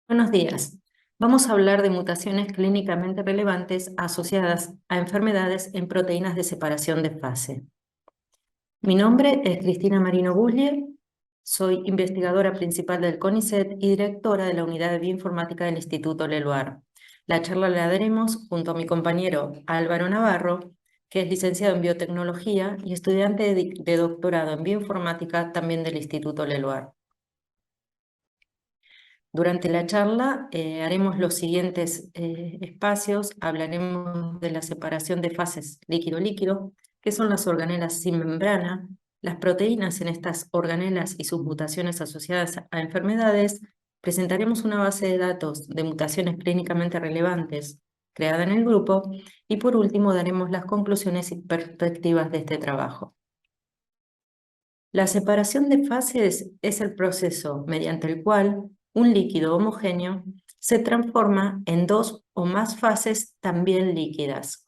Buenos días. Vamos a hablar de mutaciones clínicamente relevantes asociadas a enfermedades en proteínas de separación de fase. Mi nombre es Cristina Marino Buglie, soy investigadora principal del CONICET y directora de la Unidad de Bioinformática del Instituto Leluar. La charla la daremos junto a mi compañero Álvaro Navarro, que es licenciado en biotecnología y estudiante de doctorado en bioinformática también del Instituto Leluar. Durante la charla haremos los siguientes espacios. Hablaremos de la separación de fases líquido-líquido, que son las organelas sin membrana, las proteínas en estas organelas y sus mutaciones asociadas a enfermedades. Presentaremos una base de datos de mutaciones clínicamente relevantes creada en el grupo y por último daremos las conclusiones y perspectivas de este trabajo. La separación de fases es el proceso mediante el cual un líquido homogéneo se transforma en dos o más fases también líquidas.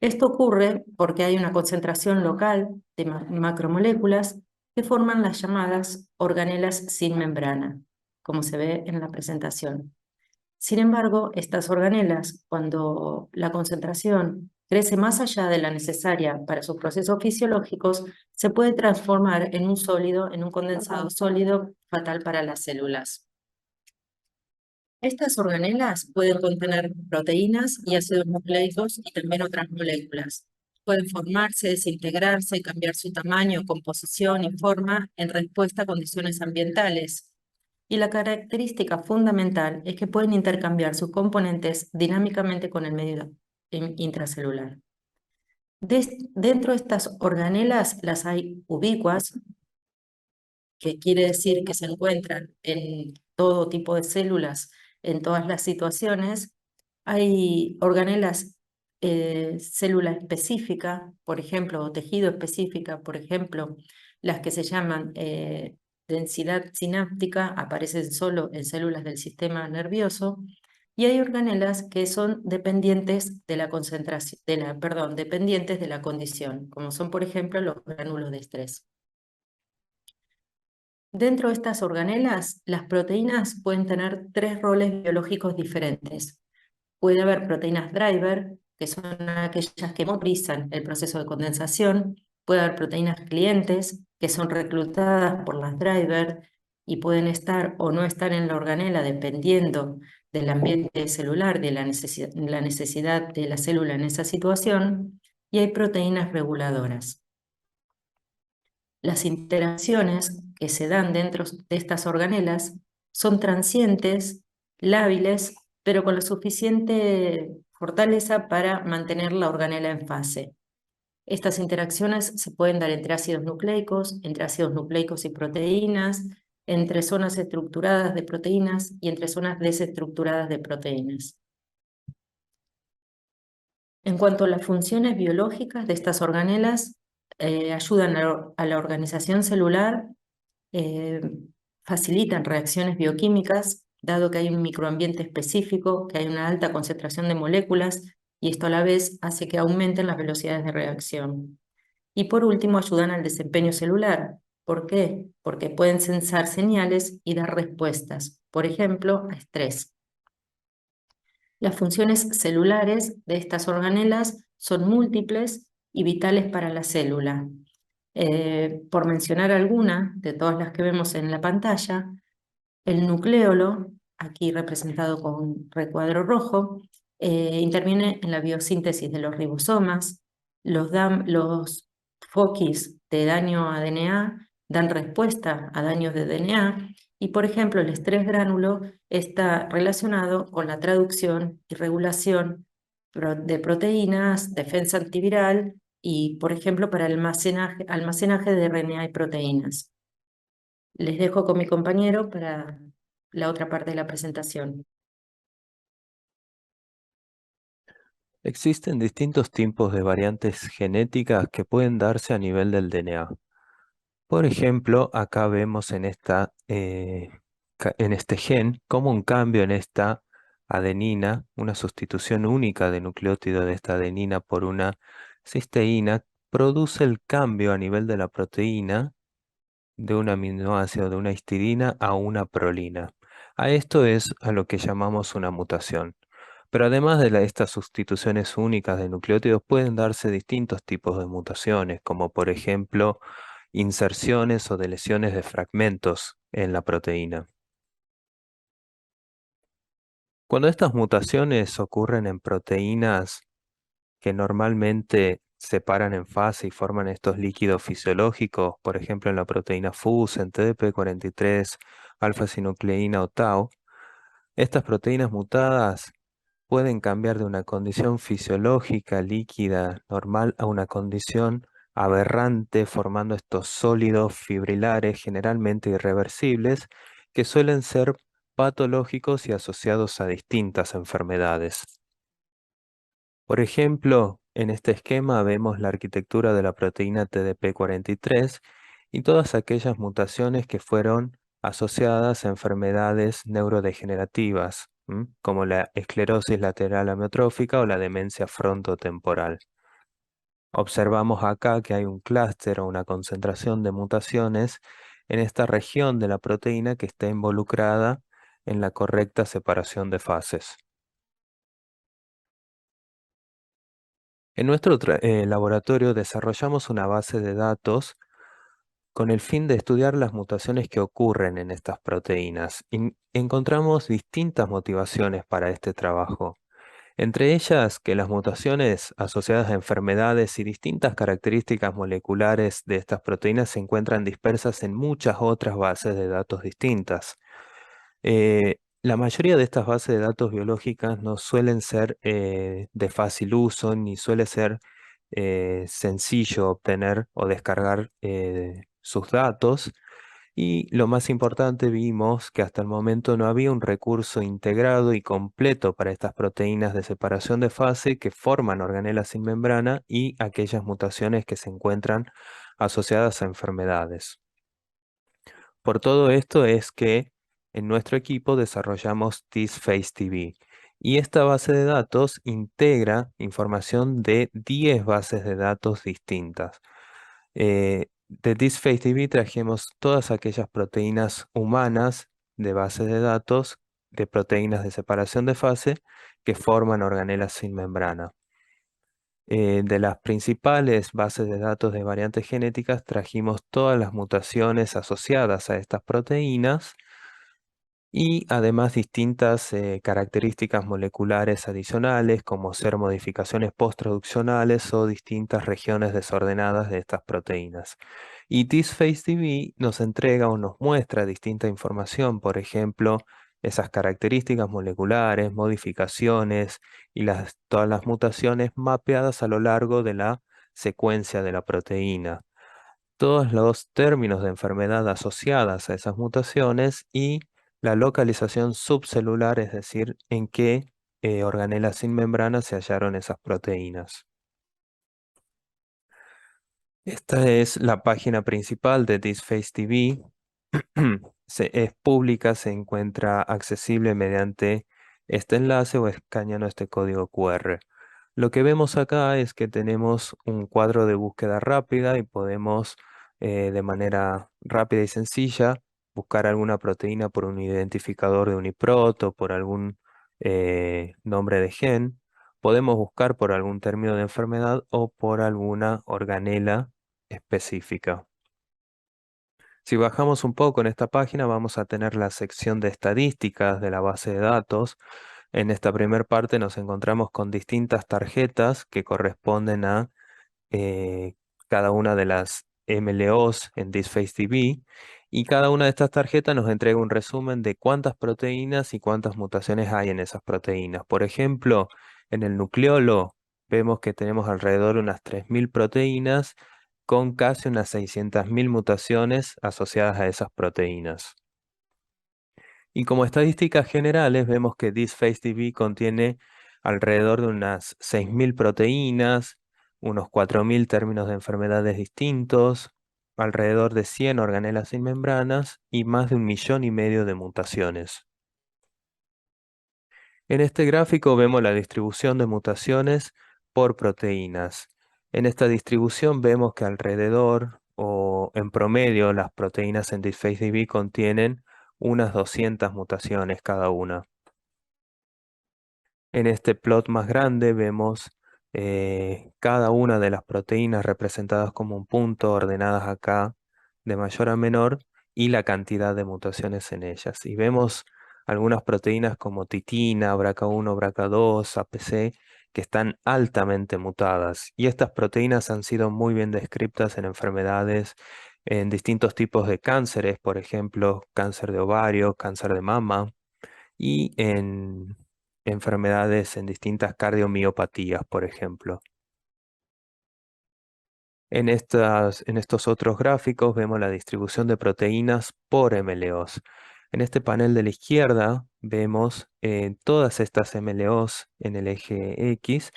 Esto ocurre porque hay una concentración local de macromoléculas que forman las llamadas organelas sin membrana, como se ve en la presentación. Sin embargo, estas organelas, cuando la concentración crece más allá de la necesaria para sus procesos fisiológicos, se puede transformar en un sólido, en un condensado sólido fatal para las células. Estas organelas pueden contener proteínas y ácidos nucleicos y también otras moléculas. Pueden formarse, desintegrarse, cambiar su tamaño, composición y forma en respuesta a condiciones ambientales. Y la característica fundamental es que pueden intercambiar sus componentes dinámicamente con el medio intracelular. Dentro de estas organelas las hay ubicuas, que quiere decir que se encuentran en todo tipo de células, en todas las situaciones. Hay organelas, célula específica, por ejemplo, o tejido específica, por ejemplo, las que se llaman densidad sináptica, aparecen solo en células del sistema nervioso, y hay organelas que son dependientes de la concentración, dependientes de la condición, como son, por ejemplo, los gránulos de estrés. Dentro de estas organelas, las proteínas pueden tener tres roles biológicos diferentes. Puede haber proteínas driver, que son aquellas que motorizan el proceso de condensación. Puede haber proteínas clientes, que son reclutadas por las driver y pueden estar o no estar en la organela dependiendo del ambiente celular, de la necesidad de la célula en esa situación. Y hay proteínas reguladoras. Las interacciones que se dan dentro de estas organelas son transientes, lábiles, pero con la suficiente fortaleza para mantener la organela en fase. Estas interacciones se pueden dar entre ácidos nucleicos y proteínas, entre zonas estructuradas de proteínas y entre zonas desestructuradas de proteínas. En cuanto a las funciones biológicas de estas organelas, ayudan a la organización celular, eh, facilitan reacciones bioquímicas, dado que hay un microambiente específico, que hay una alta concentración de moléculas, y esto a la vez hace que aumenten las velocidades de reacción. Y por último, ayudan al desempeño celular. ¿Por qué? Porque pueden sensar señales y dar respuestas, por ejemplo, a estrés. Las funciones celulares de estas organelas son múltiples y vitales para la célula. Por mencionar alguna de todas las que vemos en la pantalla, el nucleolo, aquí representado con un recuadro rojo, interviene en la biosíntesis de los ribosomas. Los foquis de daño a DNA dan respuesta a daños de DNA y, por ejemplo, el estrés gránulo está relacionado con la traducción y regulación de proteínas, defensa antiviral y, por ejemplo, para el almacenaje de RNA y proteínas. Les dejo con mi compañero para la otra parte de la presentación. Existen distintos tipos de variantes genéticas que pueden darse a nivel del DNA. Por ejemplo, acá vemos en este gen como un cambio en esta adenina, una sustitución única de nucleótido de esta adenina por una cisteína, produce el cambio a nivel de la proteína de un aminoácido, de una histidina a una prolina. A esto es a lo que llamamos una mutación. Pero además de estas sustituciones únicas de nucleótidos, pueden darse distintos tipos de mutaciones, como por ejemplo inserciones o deleciones de fragmentos en la proteína. Cuando estas mutaciones ocurren en proteínas que normalmente se paran en fase y forman estos líquidos fisiológicos, por ejemplo en la proteína FUS, en TDP43, alfa-sinucleína o tau, estas proteínas mutadas pueden cambiar de una condición fisiológica líquida normal a una condición aberrante, formando estos sólidos fibrilares generalmente irreversibles que suelen ser patológicos y asociados a distintas enfermedades. Por ejemplo, en este esquema vemos la arquitectura de la proteína TDP43 y todas aquellas mutaciones que fueron asociadas a enfermedades neurodegenerativas, como la esclerosis lateral amiotrófica o la demencia frontotemporal. Observamos acá que hay un clúster o una concentración de mutaciones en esta región de la proteína que está involucrada en la correcta separación de fases. En nuestro laboratorio desarrollamos una base de datos con el fin de estudiar las mutaciones que ocurren en estas proteínas. Y encontramos distintas motivaciones para este trabajo. Entre ellas, que las mutaciones asociadas a enfermedades y distintas características moleculares de estas proteínas se encuentran dispersas en muchas otras bases de datos distintas. La mayoría de estas bases de datos biológicas no suelen ser de fácil uso, ni suele ser sencillo obtener o descargar sus datos. Y lo más importante, vimos que hasta el momento no había un recurso integrado y completo para estas proteínas de separación de fase que forman organelas sin membrana y aquellas mutaciones que se encuentran asociadas a enfermedades. Por todo esto es que en nuestro equipo desarrollamos TIS-Face-TV y esta base de datos integra información de 10 bases de datos distintas. De TIS-Face-TV trajimos todas aquellas proteínas humanas de base de datos de proteínas de separación de fase que forman organelas sin membrana. De las principales bases de datos de variantes genéticas trajimos todas las mutaciones asociadas a estas proteínas y además distintas características moleculares adicionales como ser modificaciones posttraduccionales o distintas regiones desordenadas de estas proteínas. Y TIS-Face-TV nos entrega o nos muestra distinta información, por ejemplo, esas características moleculares, modificaciones y todas las mutaciones mapeadas a lo largo de la secuencia de la proteína, todos los términos de enfermedad asociadas a esas mutaciones y la localización subcelular, es decir, en qué organelas sin membrana se hallaron esas proteínas. Esta es la página principal de ThisFace TV. Es pública, se encuentra accesible mediante este enlace o escaneando este código QR. Lo que vemos acá es que tenemos un cuadro de búsqueda rápida y podemos de manera rápida y sencilla buscar alguna proteína por un identificador de UniProt o por algún nombre de gen. Podemos buscar por algún término de enfermedad o por alguna organela específica. Si bajamos un poco en esta página, vamos a tener la sección de estadísticas de la base de datos. En esta primera parte nos encontramos con distintas tarjetas que corresponden a eh, cada una de las MLOs en ThisFace TV y cada una de estas tarjetas nos entrega un resumen de cuántas proteínas y cuántas mutaciones hay en esas proteínas. Por ejemplo, en el nucleolo vemos que tenemos alrededor de unas 3.000 proteínas con casi unas 600.000 mutaciones asociadas a esas proteínas. Y como estadísticas generales, vemos que ThisFace-TV contiene alrededor de unas 6.000 proteínas, unos 4.000 términos de enfermedades distintos, alrededor de 100 organelas sin membranas y más de 1,5 millones de mutaciones. En este gráfico vemos la distribución de mutaciones por proteínas. En esta distribución vemos que alrededor o en promedio las proteínas en ThisFace-TV contienen unas 200 mutaciones cada una. En este plot más grande vemos cada una de las proteínas representadas como un punto, ordenadas acá de mayor a menor, y la cantidad de mutaciones en ellas. Y vemos algunas proteínas como titina, BRCA1, BRCA2, APC, que están altamente mutadas. Y estas proteínas han sido muy bien descritas en enfermedades, en distintos tipos de cánceres, por ejemplo, cáncer de ovario, cáncer de mama, y en enfermedades en distintas cardiomiopatías, por ejemplo. En estos otros gráficos vemos la distribución de proteínas por MLOs. En este panel de la izquierda vemos todas estas MLOs en el eje X.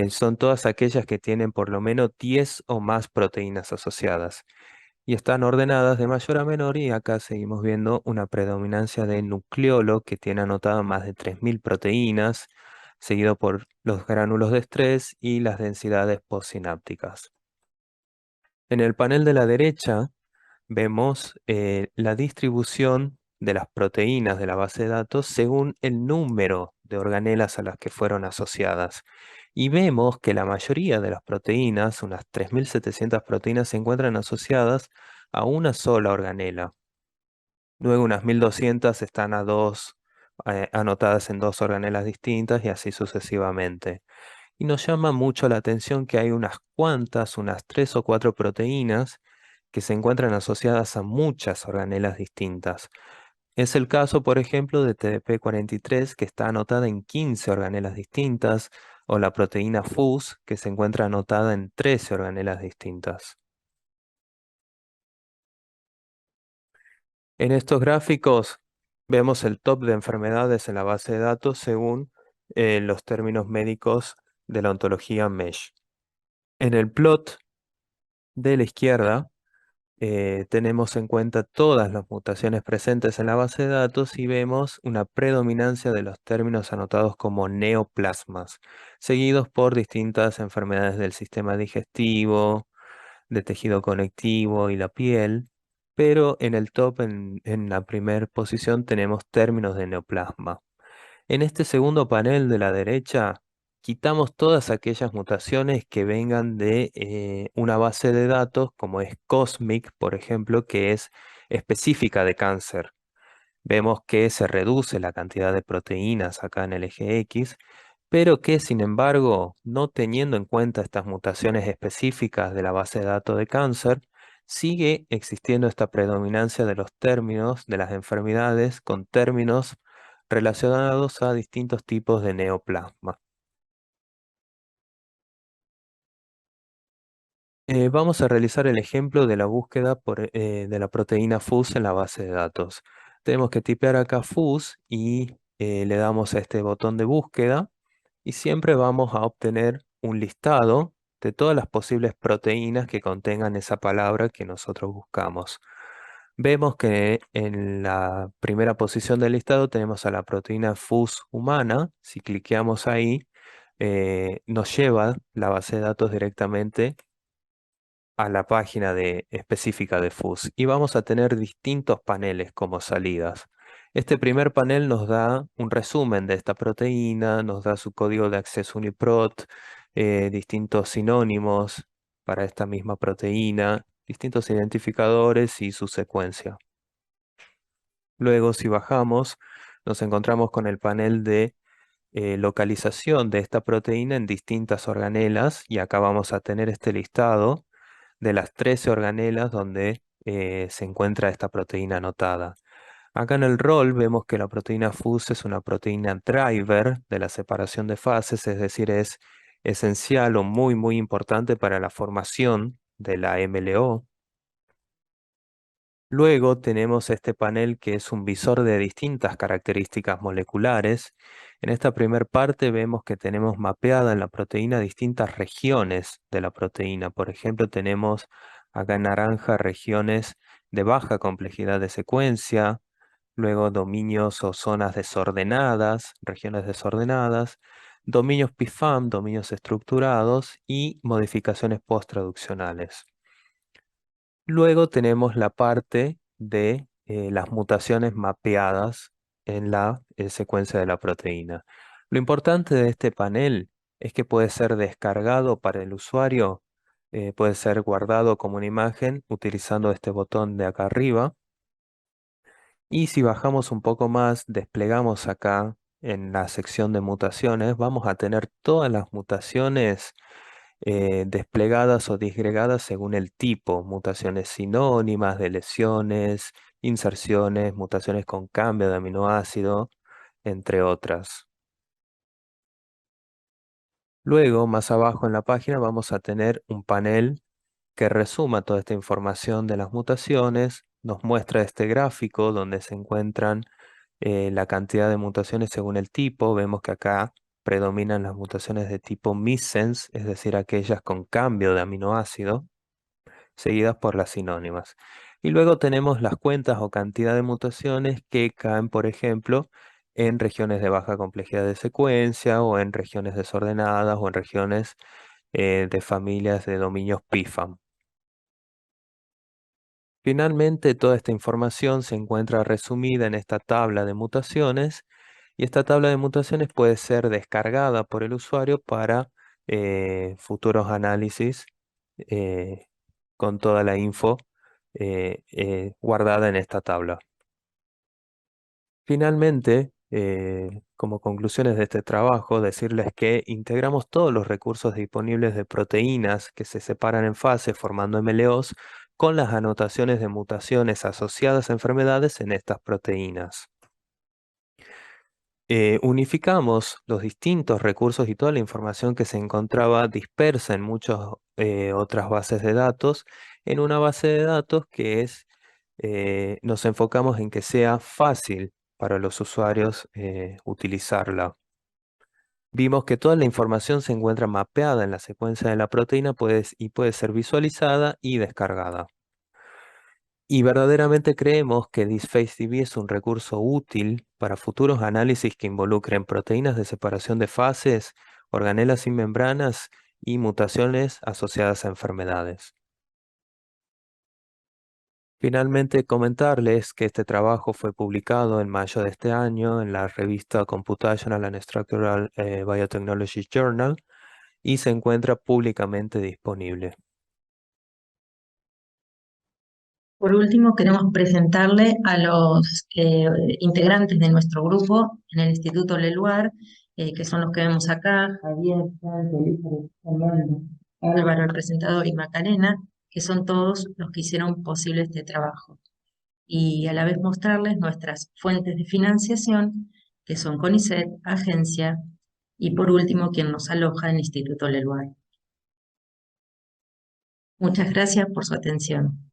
Son todas aquellas que tienen por lo menos 10 o más proteínas asociadas. Y están ordenadas de mayor a menor, y acá seguimos viendo una predominancia de nucleolo que tiene anotado más de 3000 proteínas, seguido por los gránulos de estrés y las densidades postsinápticas. En el panel de la derecha vemos la distribución de las proteínas de la base de datos según el número de organelas a las que fueron asociadas. Y vemos que la mayoría de las proteínas, unas 3700 proteínas, se encuentran asociadas a una sola organela. Luego unas 1200 están anotadas en dos organelas distintas, y así sucesivamente. Y nos llama mucho la atención que hay unas cuantas, unas 3 o 4 proteínas que se encuentran asociadas a muchas organelas distintas. Es el caso, por ejemplo, de TDP43, que está anotada en 15 organelas distintas, o la proteína FUS, que se encuentra anotada en 13 organelas distintas. En estos gráficos vemos el top de enfermedades en la base de datos según los términos médicos de la ontología MESH. En el plot de la izquierda tenemos en cuenta todas las mutaciones presentes en la base de datos, y vemos una predominancia de los términos anotados como neoplasmas, seguidos por distintas enfermedades del sistema digestivo, de tejido conectivo y la piel. Pero en el top, en la primera posición, tenemos términos de neoplasma. En este segundo panel de la derecha, quitamos todas aquellas mutaciones que vengan de una base de datos como es COSMIC, por ejemplo, que es específica de cáncer. Vemos que se reduce la cantidad de proteínas acá en el eje X, pero que, sin embargo, no teniendo en cuenta estas mutaciones específicas de la base de datos de cáncer, sigue existiendo esta predominancia de los términos de las enfermedades con términos relacionados a distintos tipos de neoplasma. Vamos a realizar el ejemplo de la búsqueda de la proteína FUS en la base de datos. Tenemos que tipear acá FUS y le damos a este botón de búsqueda, y siempre vamos a obtener un listado de todas las posibles proteínas que contengan esa palabra que nosotros buscamos. Vemos que en la primera posición del listado tenemos a la proteína FUS humana. Si cliqueamos ahí, nos lleva la base de datos directamente a la página específica de FUS, y vamos a tener distintos paneles como salidas. Este primer panel nos da un resumen de esta proteína, nos da su código de acceso UniProt, distintos sinónimos para esta misma proteína, distintos identificadores y su secuencia. Luego, si bajamos, nos encontramos con el panel de localización de esta proteína en distintas organelas, y acá vamos a tener este listado de las 13 organelas donde se encuentra esta proteína anotada. Acá en el rol vemos que la proteína FUS es una proteína driver de la separación de fases, es decir, es esencial o muy muy importante para la formación de la MLO. Luego tenemos este panel que es un visor de distintas características moleculares. En esta primera parte vemos que tenemos mapeada en la proteína distintas regiones de la proteína. Por ejemplo, tenemos acá en naranja regiones de baja complejidad de secuencia, luego dominios o zonas desordenadas, regiones desordenadas, dominios PIFAM, dominios estructurados, y modificaciones post-traduccionales. Luego tenemos la parte de las mutaciones mapeadas en la secuencia de la proteína. Lo importante de este panel es que puede ser descargado para el usuario, puede ser guardado como una imagen utilizando este botón de acá arriba. Y si bajamos un poco más, desplegamos acá en la sección de mutaciones, vamos a tener todas las mutaciones desplegadas o disgregadas según el tipo, mutaciones sinónimas de lesiones, inserciones, mutaciones con cambio de aminoácido, entre otras. Luego, más abajo en la página, vamos a tener un panel que resuma toda esta información de las mutaciones, nos muestra este gráfico donde se encuentran la cantidad de mutaciones según el tipo. Vemos que acá predominan las mutaciones de tipo missense, es decir, aquellas con cambio de aminoácido, seguidas por las sinónimas. Y luego tenemos las cuentas o cantidad de mutaciones que caen, por ejemplo, en regiones de baja complejidad de secuencia o en regiones desordenadas o en regiones de familias de dominios PIFAM. Finalmente, toda esta información se encuentra resumida en esta tabla de mutaciones y esta tabla de mutaciones puede ser descargada por el usuario para futuros análisis eh, con toda la info guardada en esta tabla. Finalmente, como conclusiones de este trabajo, decirles que integramos todos los recursos disponibles de proteínas que se separan en fase formando MLOs con las anotaciones de mutaciones asociadas a enfermedades en estas proteínas. Unificamos los distintos recursos y toda la información que se encontraba dispersa en muchas otras bases de datos en una base de datos que nos enfocamos en que sea fácil para los usuarios utilizarla. Vimos que toda la información se encuentra mapeada en la secuencia de la proteína y puede ser visualizada y descargada. Y verdaderamente creemos que DisFaceDB es un recurso útil para futuros análisis que involucren proteínas de separación de fases, organelas sin membranas y mutaciones asociadas a enfermedades. Finalmente, comentarles que este trabajo fue publicado en mayo de este año en la revista Computational and Structural Biotechnology Journal y se encuentra públicamente disponible. Por último, queremos presentarle a los integrantes de nuestro grupo en el Instituto Leluar, que son los que vemos acá: Javier, Franco, Elizabeth, Fernando, Álvaro, el presentador, y Macarena, que son todos los que hicieron posible este trabajo. Y a la vez mostrarles nuestras fuentes de financiación, que son CONICET, agencia, y por último, quien nos aloja en el Instituto Leluar. Muchas gracias por su atención.